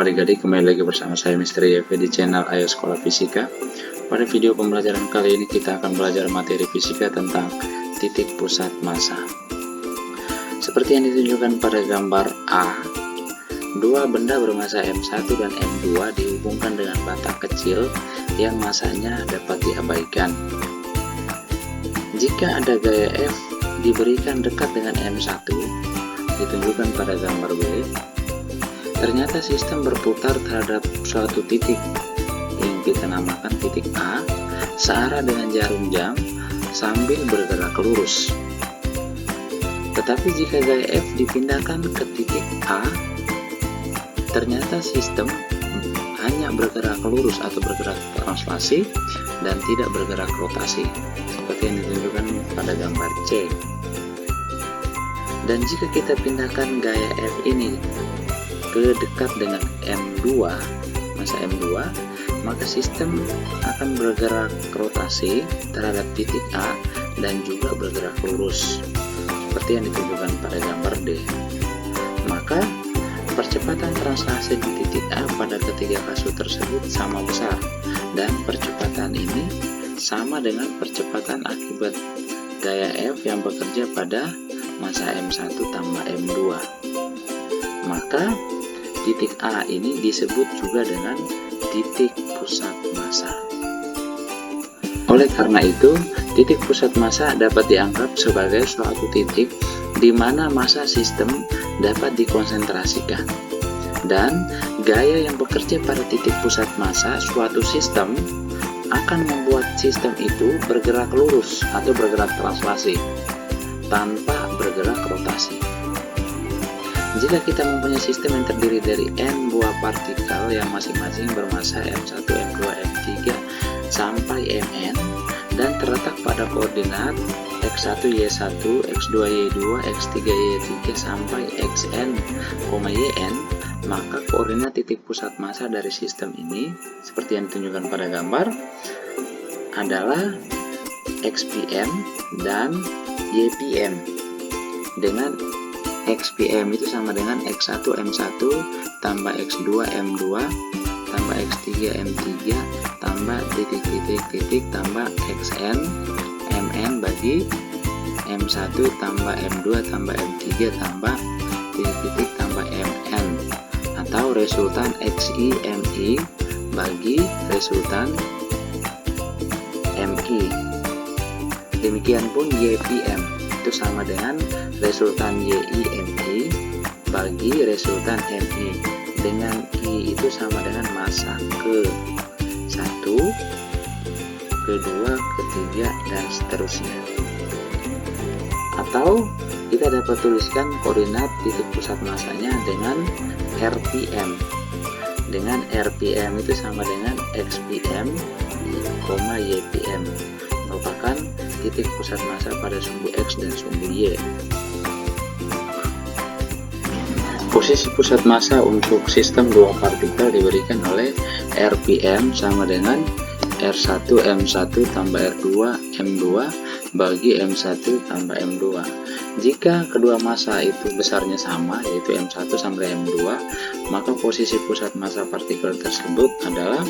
Halo adik-adik, kembali lagi bersama saya Mr. YV di channel Ayo Sekolah Fisika. Pada video pembelajaran kali ini kita akan belajar materi fisika tentang titik pusat massa. Seperti yang ditunjukkan pada gambar A, dua benda bermassa M1 dan M2 dihubungkan dengan bata kecil yang massanya dapat diabaikan. Jika ada gaya F diberikan dekat dengan M1, ditunjukkan pada gambar B, ternyata sistem berputar terhadap suatu titik yang kita namakan titik A searah dengan jarum jam sambil bergerak lurus. Tetapi jika gaya F dipindahkan ke titik A, ternyata sistem hanya bergerak lurus atau bergerak translasi dan tidak bergerak rotasi, seperti yang ditunjukkan pada gambar C. Dan jika kita pindahkan gaya F ini ke dekat dengan M2, massa M2, maka sistem akan bergerak rotasi terhadap titik A dan juga bergerak lurus, seperti yang ditunjukkan pada gambar D. Maka percepatan translasi di titik A pada ketiga kasus tersebut sama besar, dan percepatan ini sama dengan percepatan akibat gaya F yang bekerja pada massa M1 tambah M2. Maka titik A ini disebut juga dengan titik pusat massa. Oleh karena itu, titik pusat massa dapat dianggap sebagai suatu titik di mana massa sistem dapat dikonsentrasikan. Dan gaya yang bekerja pada titik pusat massa suatu sistem akan membuat sistem itu bergerak lurus atau bergerak translasi tanpa bergerak rotasi. Jika kita mempunyai sistem yang terdiri dari n buah partikel yang masing-masing bermassa M1, M2, M3 sampai Mn dan terletak pada koordinat x1, y1, x2, y2, x3, y3 sampai xn, yn, maka koordinat titik pusat massa dari sistem ini, seperti yang ditunjukkan pada gambar, adalah xpm dan ypm, dengan xpm itu sama dengan x1 m1 tambah x2 m2 tambah x3 m3 tambah titik tambah xn mn bagi m1 tambah m2 tambah m3 tambah titik tambah mn, atau resultan xi mi bagi resultan mi. Demikian pun ypm itu sama dengan resultan YI bagi resultan MI, dengan I itu sama dengan massa ke-1, ke-2, ke-3, dan seterusnya. Atau kita dapat tuliskan koordinat titik pusat massanya dengan RPM. Dengan RPM itu sama dengan XPM, YPM, merupakan titik pusat massa pada sumbu X dan sumbu Y. Posisi pusat massa untuk sistem dua partikel diberikan oleh RPM sama dengan R1 M1 tambah R2 M2 bagi M1 tambah M2. Jika kedua massa itu besarnya sama, yaitu M1 sampai M2, maka posisi pusat massa partikel tersebut adalah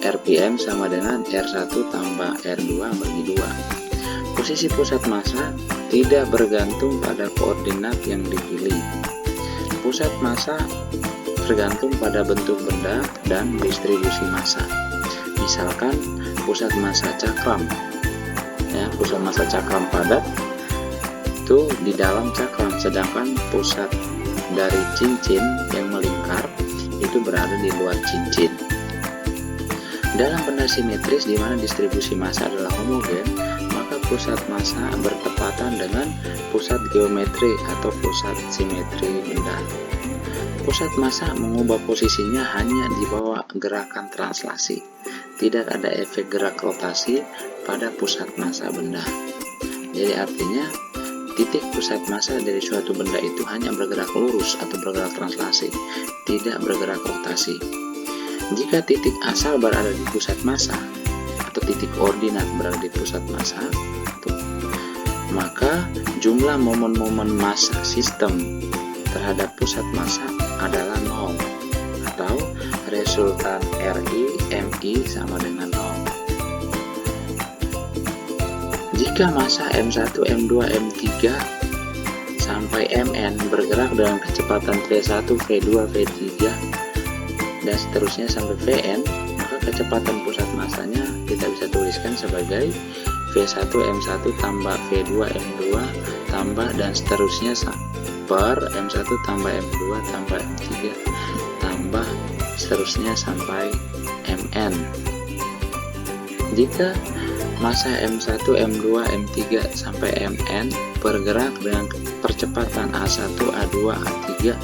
RPM sama dengan R1 tambah R2 bagi 2. Posisi pusat massa tidak bergantung pada koordinat yang dipilih. Pusat massa tergantung pada bentuk benda dan distribusi massa. Misalkan pusat massa cakram, pusat massa cakram padat itu di dalam cakram, sedangkan pusat dari cincin yang melingkar itu berada di luar cincin. Dalam benda simetris di mana distribusi massa adalah homogen, maka pusat massa bertepatan dengan pusat geometri atau pusat simetri benda. Pusat massa mengubah posisinya hanya di bawah gerakan translasi. Tidak ada efek gerak rotasi pada pusat massa benda. Jadi artinya titik pusat massa dari suatu benda itu hanya bergerak lurus atau bergerak translasi, tidak bergerak rotasi. Jika titik asal berada di pusat massa atau titik koordinat berada di pusat massa, maka jumlah momen-momen massa sistem terhadap pusat massa adalah 0 atau resultan RI MI sama dengan 0. Jika massa M1, M2, M3 sampai Mn bergerak dengan kecepatan V1, V2, V3 dan seterusnya sampai Vn, maka kecepatan pusat massanya kita bisa tuliskan sebagai V1 M1 tambah V2 M2 tambah dan seterusnya per M1 tambah M2 tambah M3 tambah seterusnya sampai Mn. Jika massa M1, M2, M3 sampai Mn bergerak dengan percepatan A1, A2, A3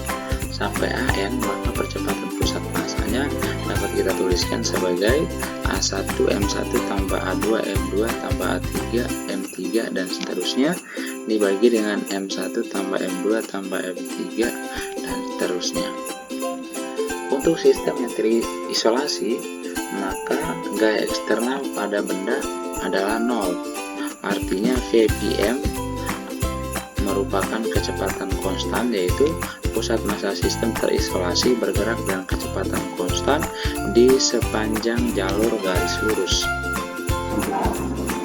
sampai An, maka percepatan pusat massanya dapat kita tuliskan sebagai A1 M1 tambah A2 M2 tambah A3 M3 dan seterusnya dibagi dengan M1 tambah M2 tambah M3 dan seterusnya. Untuk sistem yang terisolasi, maka gaya eksternal pada benda adalah 0. Artinya Vpm merupakan kecepatan konstan, yaitu pusat massa sistem terisolasi bergerak dengan kecepatan konstan di sepanjang jalur garis lurus.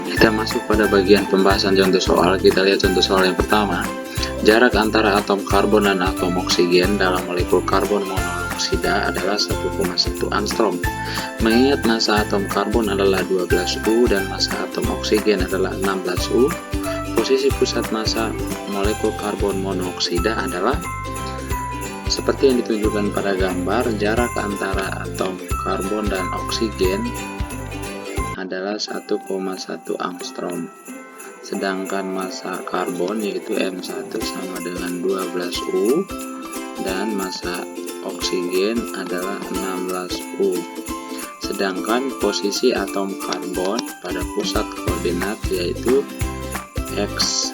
Kita masuk pada bagian pembahasan contoh soal. Kita lihat contoh soal yang pertama. Jarak antara atom karbon dan atom oksigen dalam molekul karbon monoksida adalah 1,1 angstrom. Mengingat massa atom karbon adalah 12 U dan massa atom oksigen adalah 16 U, posisi pusat massa molekul karbon monoksida adalah seperti yang ditunjukkan pada gambar. Jarak antara atom karbon dan oksigen adalah 1,1 angstrom. Sedangkan massa karbon yaitu M1 sama dengan 12 U dan massa oksigen adalah 16 U. Sedangkan posisi atom karbon pada pusat koordinat yaitu X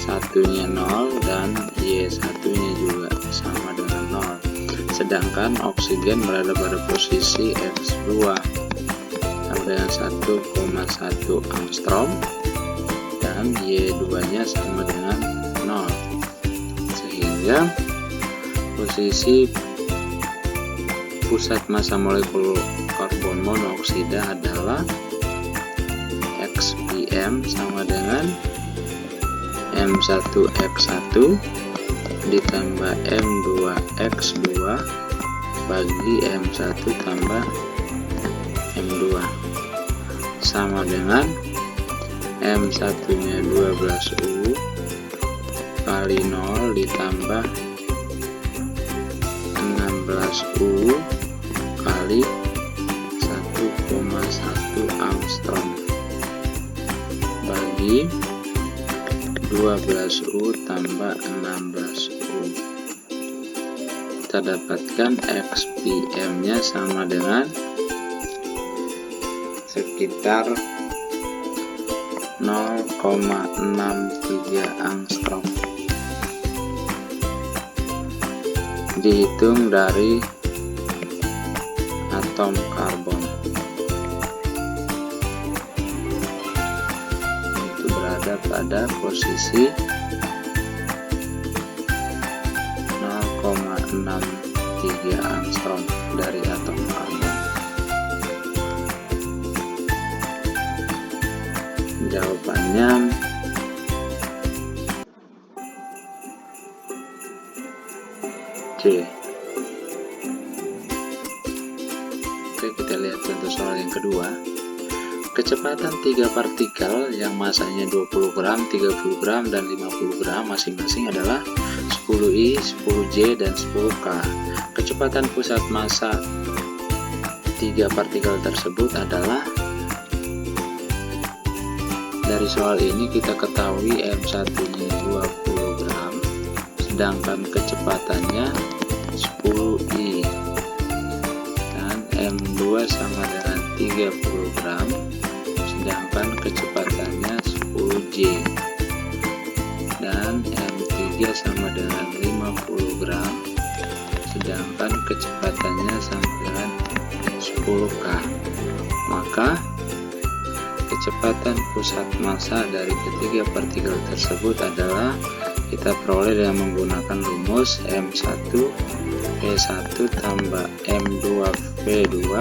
satunya 0 dan Y satunya juga sama dengan 0. Sedangkan oksigen berada pada posisi X2 sama dengan 1,1 angstrom dan Y2 nya sama dengan 0, sehingga posisi pusat massa molekul karbon monoksida adalah XPM sama dengan M1X1 ditambah M2X2 bagi M1 tambah M2 sama dengan M1 nya 12U kali 0 ditambah 16U kali 1,1 angstrom bagi 12U tambah 16U. Kita dapatkan XPM nya sama dengan sekitar 0,63 angstrom dihitung dari atom karbon. Itu berada pada posisi 0,63 angstrom dari atom karbon. Jawabannya C. Oke, kita lihat contoh soal yang kedua. Kecepatan 3 partikel yang masanya 20 gram, 30 gram, dan 50 gram masing-masing adalah 10I, 10J, dan 10K. Kecepatan pusat massa 3 partikel tersebut adalah, dari soal ini kita ketahui M1 nya 20 gram sedangkan kecepatannya 10I dan M2 sama dengan 30 gram sedangkan kecepatannya 10J dan M3 sama dengan 50 gram sedangkan kecepatannya sama dengan 10K. Maka kecepatan pusat massa dari ketiga partikel tersebut adalah kita peroleh dengan menggunakan rumus M1 V1 tambah M2 V2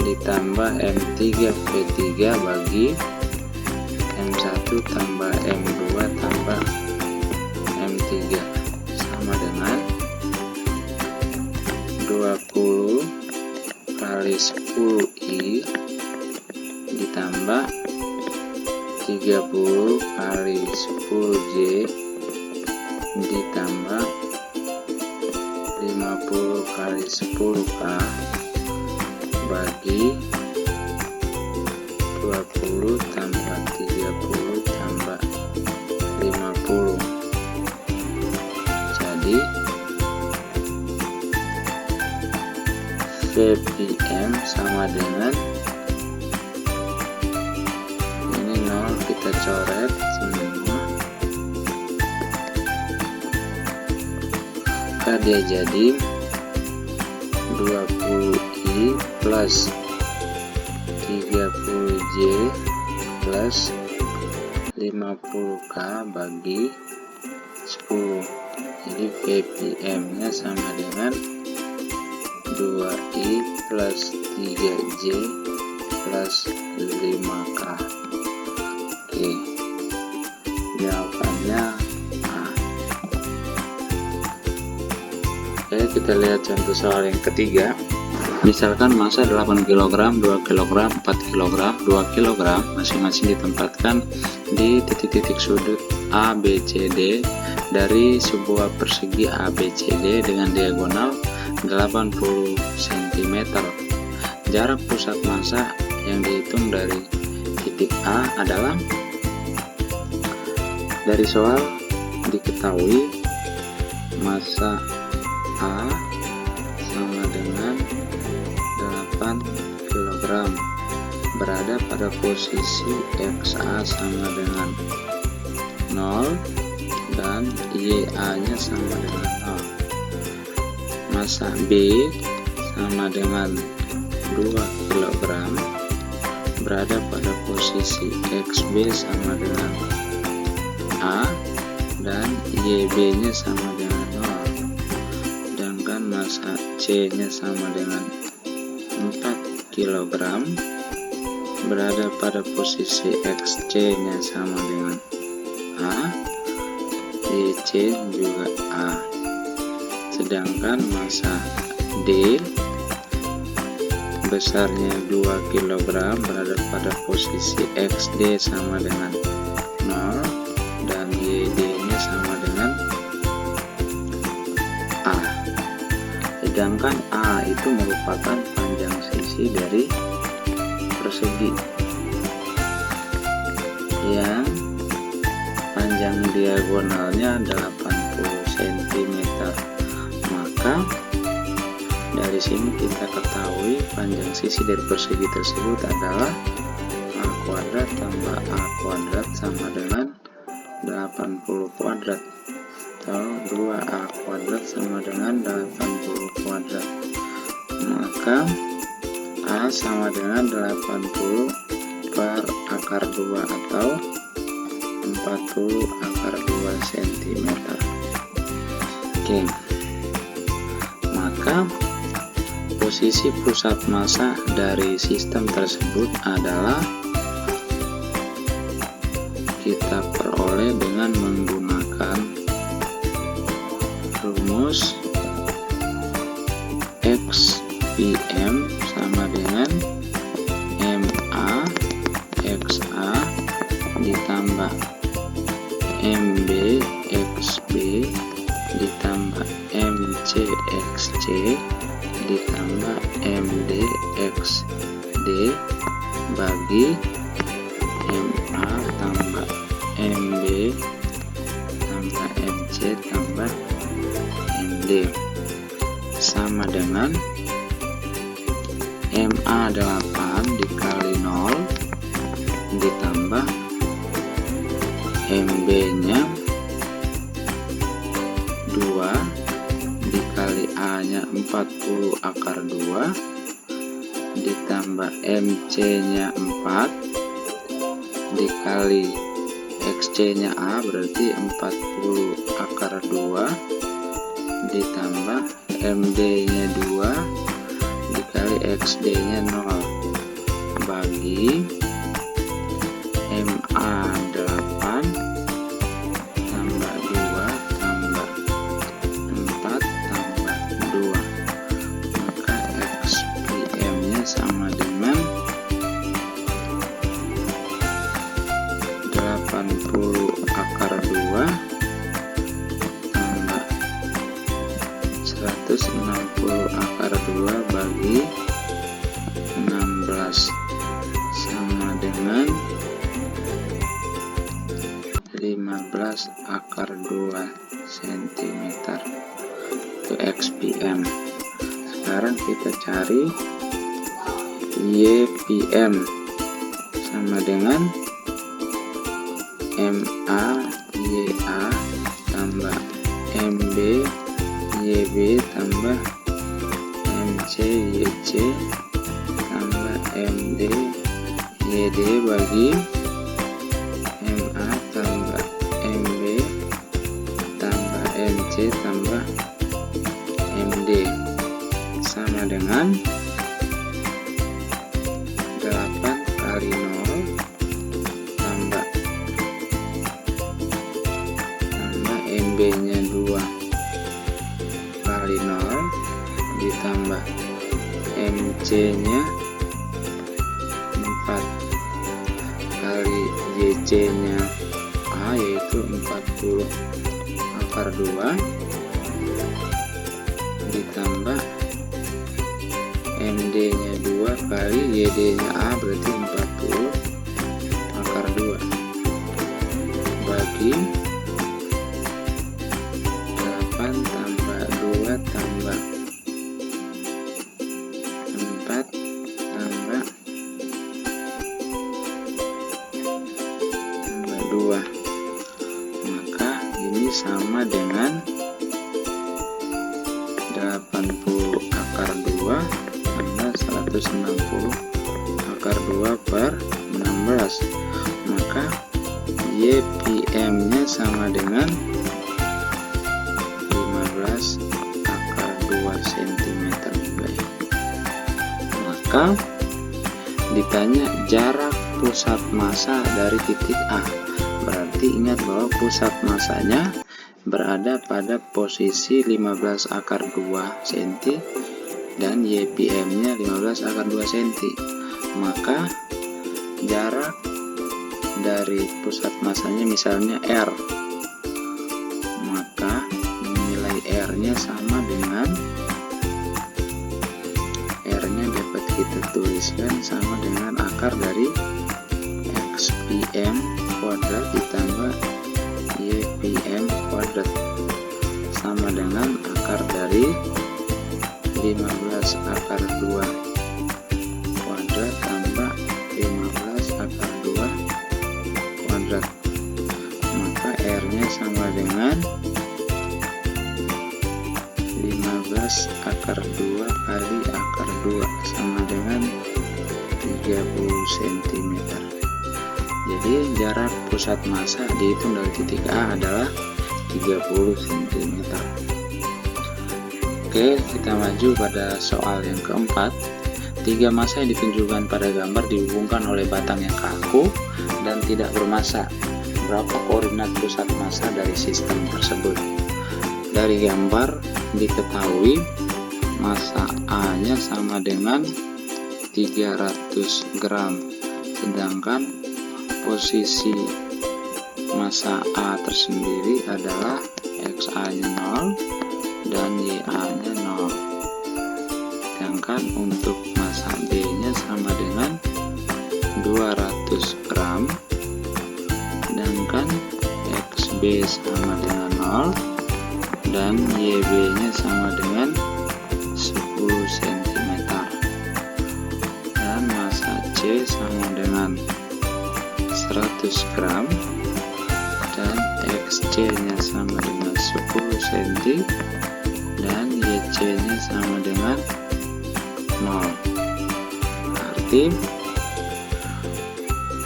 ditambah M3 V3 bagi M1 tambah M2 tambah M3 sama dengan 20 kali 10I ditambah 30 kali 10J ditambah 50 kali 10K bagi 20 tambah 30 tambah 50. Jadi VPM sama dengan ini 0, kita coret semua, maka dia jadi 20I plus 30J plus 50K bagi 10. Jadi VPM nya sama dengan 2I plus 3J plus 5K. Oke, jawabannya A. Oke, kita lihat contoh soal yang ketiga. Misalkan massa 8 kg, 2 kg, 4 kg, 2 kg masing-masing ditempatkan di titik-titik sudut A, B, C, D dari sebuah persegi ABCD dengan diagonal 80 cm. Jarak pusat massa yang dihitung dari titik A adalah, dari soal diketahui massa A sama dengan 8 kg berada pada posisi XA sama dengan 0 dan YA nya sama dengan 0. Massa B sama dengan 2 kg berada pada posisi XB sama dengan A dan YB nya sama dengan 0. Sedangkan massa C nya sama dengan 4 kg berada pada posisi XC nya sama dengan A, YC juga A. Sedangkan massa D besarnya 2 kg berada pada posisi XD sama dengan 0 dan YD nya sama dengan A. Sedangkan A itu merupakan panjang sisi dari persegi yang panjang diagonalnya 80 cm. Maka dari sini kita ketahui panjang sisi dari persegi tersebut adalah A kuadrat tambah A kuadrat sama dengan 80 kuadrat, atau 2A kuadrat sama dengan 80 kuadrat. Maka A sama dengan 80 per akar 2 atau 40 akar 2 cm. Oke, maka posisi pusat massa dari sistem tersebut adalah kita peroleh dengan menggunakan rumus XPM sama dengan MA XA ditambah MB XB ditambah MC XC ditambah MD XD bagi MA tambah MB tambah MC tambah MD sama dengan MA 8 dikali 0 ditambah MB nya 2 dikali A nya 40 akar 2 ditambah MC nya 4 dikali XC nya A berarti 40 akar 2 ditambah MD-nya 2 dikali XD-nya 0 bagi MA 8 tambah 2 tambah 4 tambah 2, maka XPM-nya sama dengan 80 akar 2 tambah 160 akar 2 bagi 16 sama dengan 15 akar 2 cm. Itu XPM. Sekarang kita cari YPM, sama dengan MA YA tambah MB YB tambah MC YC tambah MD YD bagi MA tambah MB tambah MC tambah MD sama dengan 8 kali 0 tambah MB nya 2 kali 0 ditambah MC nya 4 kali YC nya A, yaitu 40 akar 2 ditambah MD nya 2 kali YD nya A, berarti 40 akar 2 bagi 8 tambah 2 tambah 4 tambah 2, maka ini sama dengan 80 akar 2 tambah 160 akar 2 per 16, maka YPM nya sama dengan 15 akar 2 cm. Maka ditanya jarak pusat massa dari titik A, berarti ingat bahwa pusat massanya berada pada posisi 15 akar 2 cm dan YPM nya 15 akar 2 cm. Maka jarak dari pusat massanya misalnya R, maka nilai R nya sama dengan R nya dapat kita tuliskan sama dengan akar dari XPM kuadrat ditambah YPM kuadrat sama dengan akar dari 15 akar 2 kuadrat tambah 15 akar 2 kuadrat, maka R nya sama dengan 15 akar 2 kali akar 2 sama dengan 30 cm. Jadi jarak pusat massa dihitung dari titik A adalah 30 cm. Oke, kita maju pada soal yang keempat. 3 massa yang ditunjukkan pada gambar dihubungkan oleh batang yang kaku dan tidak bermassa. Berapa koordinat pusat massa dari sistem tersebut? Dari gambar diketahui massa A nya sama dengan 300 gram, sedangkan posisi massa A tersendiri adalah XA nya 0 dan YA nya 0. Sedangkan untuk massa B nya sama dengan 200 gram, sedangkan XB sama dengan 0 dan YB nya sama dengan 10 cm, dan massa C sama dengan 100 gram dan XC nya sama dengan 10 cm dan YC nya sama dengan 0. Berarti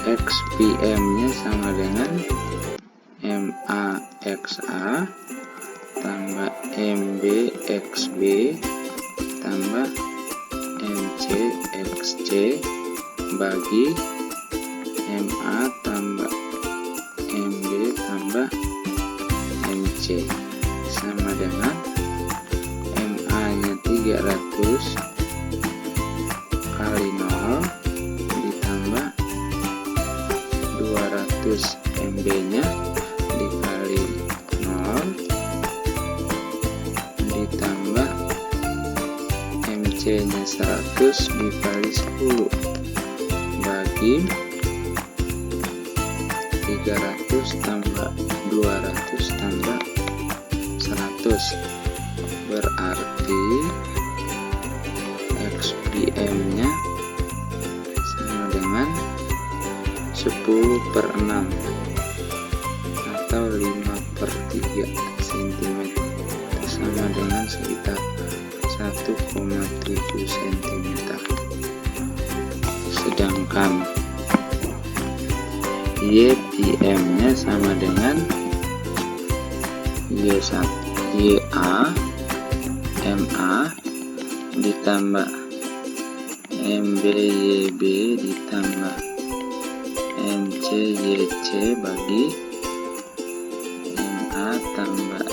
XPM nya sama dengan MAXA tambah MB XB tambah MC XC bagi MA tambah MB tambah MC sama dengan MA nya 300 kali 0 ditambah 200 MB nya dikali 0 ditambah MC nya 100 dikali 10 bagi 300 tambah 200 tambah 100 berarti XPM nya sama dengan 10/6 atau 5/3 cm, sama dengan sekitar 1,7 cm. Sedangkan YPM nya sama dengan YA MA ditambah MBYB ditambah MCYC bagi MA tambah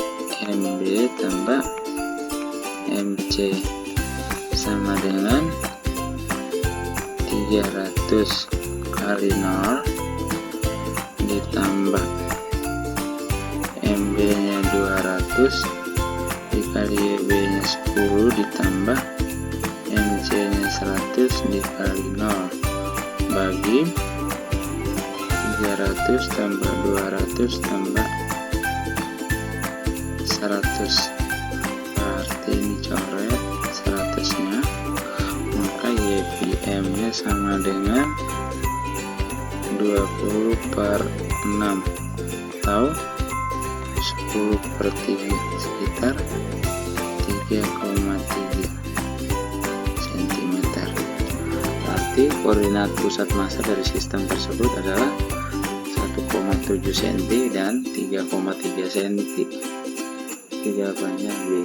MB tambah MC sama dengan 300 kali 0 ditambah MB nya 200 dikali YB nya 10 ditambah MC nya 100 dikali 0 bagi 300 tambah 200 tambah 100, berarti ini coret 100 nya, maka YPM nya sama dengan 20/6 atau 10/3 sekitar 3,3 cm. Berarti koordinat pusat massa dari sistem tersebut adalah 1,7 cm dan 3,3 cm. Jawabannya B.